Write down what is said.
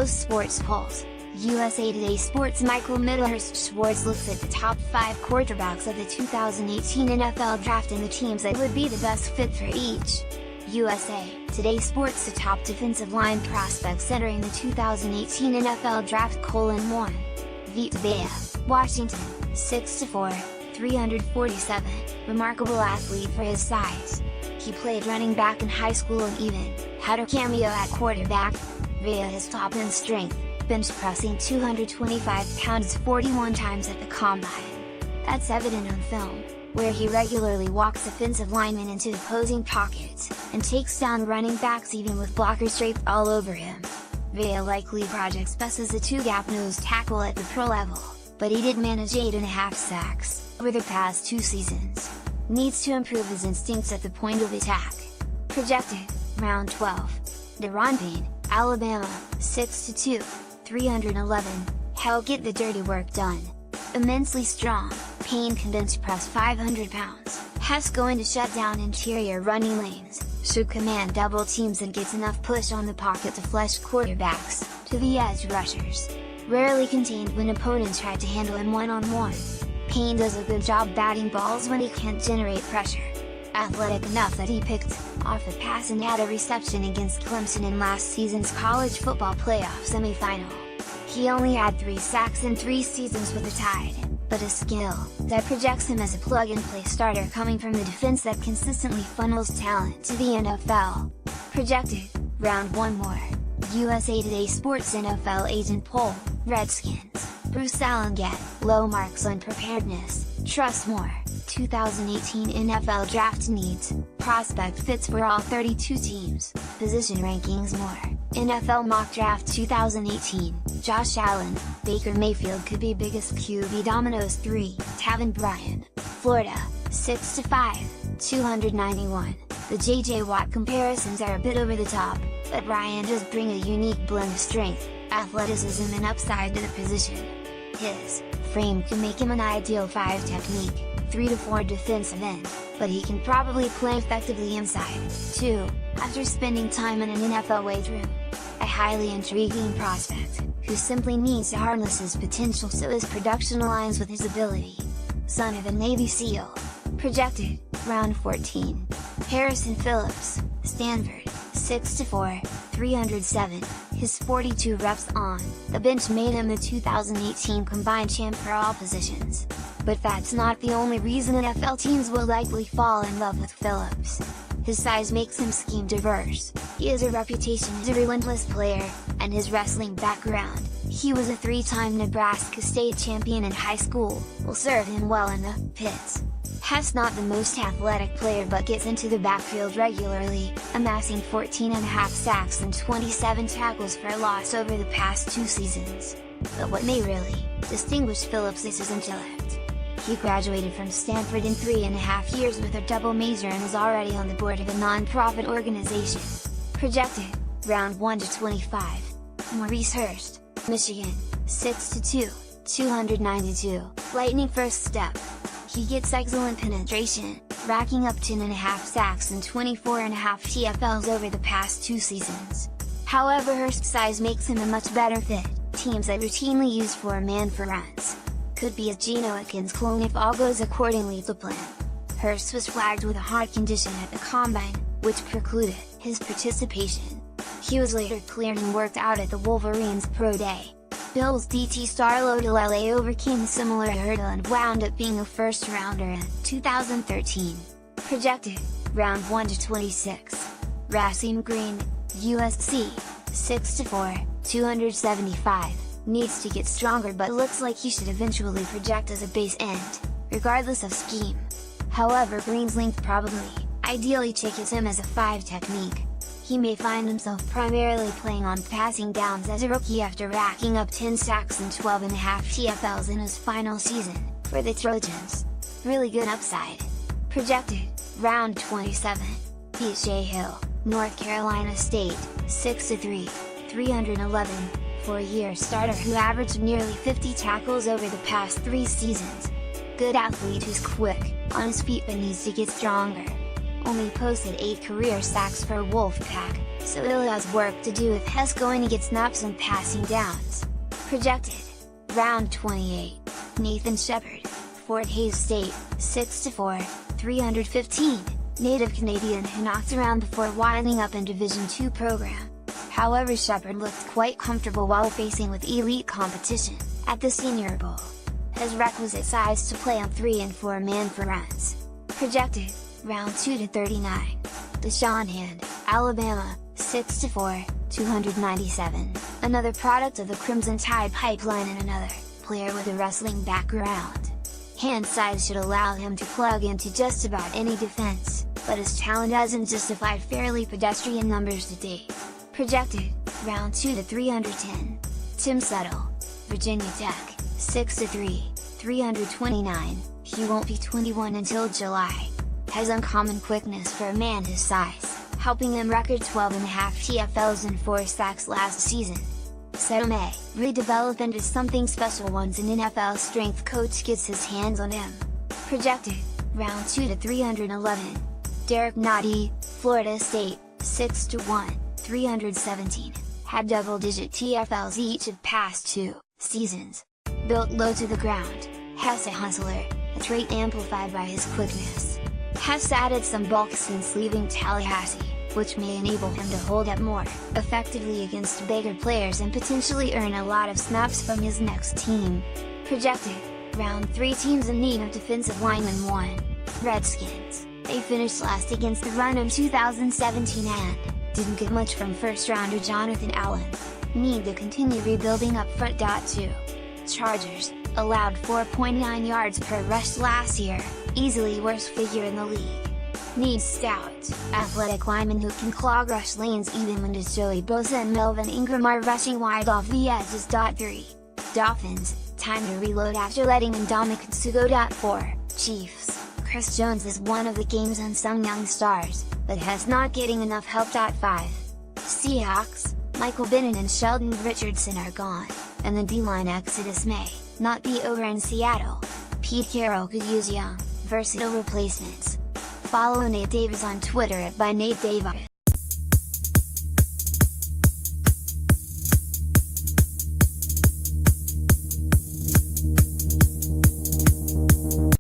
most sports polls. USA Today Sports' Michael Schwartz looks at the top 5 quarterbacks of the 2018 NFL Draft and the teams that would be the best fit for each. USA Today Sports' the top defensive line prospects entering the 2018 NFL Draft: 1. Vita Vea, Washington, 6'4", 347, remarkable athlete for his size. He played running back in high school and even had a cameo at quarterback. Vea is top in strength, bench pressing 225 pounds 41 times at the combine. That's evident on film, where he regularly walks offensive linemen into opposing pockets, and takes down running backs even with blockers draped all over him. Vea likely projects best as a 2-gap nose tackle at the pro level, but he did manage 8.5 sacks over the past 2 seasons. Needs to improve his instincts at the point of attack. Projected, round 12. Deron Payne, Alabama, 6'2", 311, he'll get the dirty work done. Immensely strong, Payne can bench press 500 pounds, has going to shut down interior running lanes, should command double teams and gets enough push on the pocket to flush quarterbacks to the edge rushers. Rarely contained when opponents try to handle him one-on-one. Payne does a good job batting balls when he can't generate pressure. Athletic enough that he picked off a pass and had a reception against Clemson in last season's college football playoff semifinal. He only had 3 sacks in 3 seasons with the Tide, but a skill that projects him as a plug-and-play starter coming from the defense that consistently funnels talent to the NFL. Projected, round 1 more. USA Today Sports NFL Agent Poll, Redskins, Bruce Allen low marks on preparedness, trust more, 2018 NFL Draft needs, prospect fits for all 32 teams, position rankings more, NFL Mock Draft 2018, Josh Allen, Baker Mayfield could be biggest QB dominoes 3, Taven Bryan, Florida, 6'5", 291, the JJ Watt comparisons are a bit over the top, but Bryan does bring a unique blend of strength, athleticism and upside to the position. His frame can make him an ideal 5 technique, 3 to 4 defensive end, but he can probably play effectively inside, too, after spending time in an NFL weight room. A highly intriguing prospect, who simply needs to harness his potential so his production aligns with his ability. Son of a Navy SEAL. Projected, round 14. Harrison Phillips, Stanford, 6'4", 307, his 42 reps on the bench made him the 2018 combined champ for all positions. But that's not the only reason NFL teams will likely fall in love with Phillips. His size makes him scheme diverse, he has a reputation as a relentless player, and his wrestling background, he was a 3-time Nebraska state champion in high school, will serve him well in the pits. Has not the most athletic player but gets into the backfield regularly, amassing 14.5 sacks and 27 tackles for loss over the past 2 seasons. But what may really distinguish Phillips is his intellect. He graduated from Stanford in 3.5 years with a double major and is already on the board of a non-profit organization. Projected, round 1 to 25. Maurice Hurst, Michigan, 6'2", 292, lightning first step. He gets excellent penetration, racking up 10.5 sacks and 24.5 TFLs over the past 2 seasons. However, Hurst's size makes him a much better fit. Teams that routinely use 4-man for runs could be a Geno Atkins clone if all goes accordingly to plan. Hurst was flagged with a heart condition at the combine, which precluded his participation. He was later cleared and worked out at the Wolverines Pro Day. Bills DT star Odell overcame a similar hurdle and wound up being a first-rounder in 2013. Projected, round 1 to 26. Racine Green, USC, 6'4", 275, needs to get stronger but looks like he should eventually project as a base end, regardless of scheme. However, Green's length probably, ideally chickens him as a 5 technique. He may find himself primarily playing on passing downs as a rookie after racking up 10 sacks and 12.5 TFLs in his final season, for the Trojans. Really good upside. Projected, round 27. P.J. Hill, North Carolina State, 6'3", 311, 4-year starter who averaged nearly 50 tackles over the past 3 seasons. Good athlete who's quick, on his feet but needs to get stronger. only posted 8 career sacks for Wolfpack, so he'll has work to do if Hess going to get snaps and passing downs. Projected. Round 28. Nathan Shepard, Fort Hays State, 6'4", 315, native Canadian who knocked around before winding up in Division II program. However, Shepard looked quite comfortable while facing with elite competition at the Senior Bowl. Has requisite size to play on 3 and 4 man for runs. Projected. Round 2 to 39. Deshaun Hand, Alabama, 6'4", 297, another product of the Crimson Tide pipeline and another player with a wrestling background. Hand size should allow him to plug into just about any defense, but his talent hasn't justified fairly pedestrian numbers to date. Projected. Round 2 to 310. Tim Settle, Virginia Tech, 6'3", 329, he won't be 21 until July. Has uncommon quickness for a man his size, helping him record 12.5 TFLs and 4 sacks last season. Settle may redevelop into something special once an NFL strength coach gets his hands on him. Projected. Round 2 to 311. Derek Nottie, Florida State, 6'1", 317, had double-digit TFLs each of past 2 seasons. Built low to the ground, Hess a hustler, a trait amplified by his quickness. Hess added some bulk since leaving Tallahassee, which may enable him to hold up more effectively against bigger players and potentially earn a lot of snaps from his next team. Projected. Round 3 teams in need of defensive lineman 1. Redskins. They finished last against the run in 2017 and didn't get much from first-rounder Jonathan Allen. Need to continue rebuilding up front. 2. Chargers, allowed 4.9 yards per rush last year, easily worst figure in the league. Needs stout, athletic linemen who can clog rush lanes even when does Joey Bosa and Melvin Ingram are rushing wide off the edges. 3. Dolphins, time to reload after letting Ndamukong go. 4. Chiefs, Chris Jones is one of the game's unsung young stars, but has not getting enough help. 5. Seahawks, Michael Bennett and Sheldon Richardson are gone, and the D-line exodus may not be over in Seattle. Pete Carroll could use young, versatile replacements. Follow Nate Davis on Twitter @NateDavis.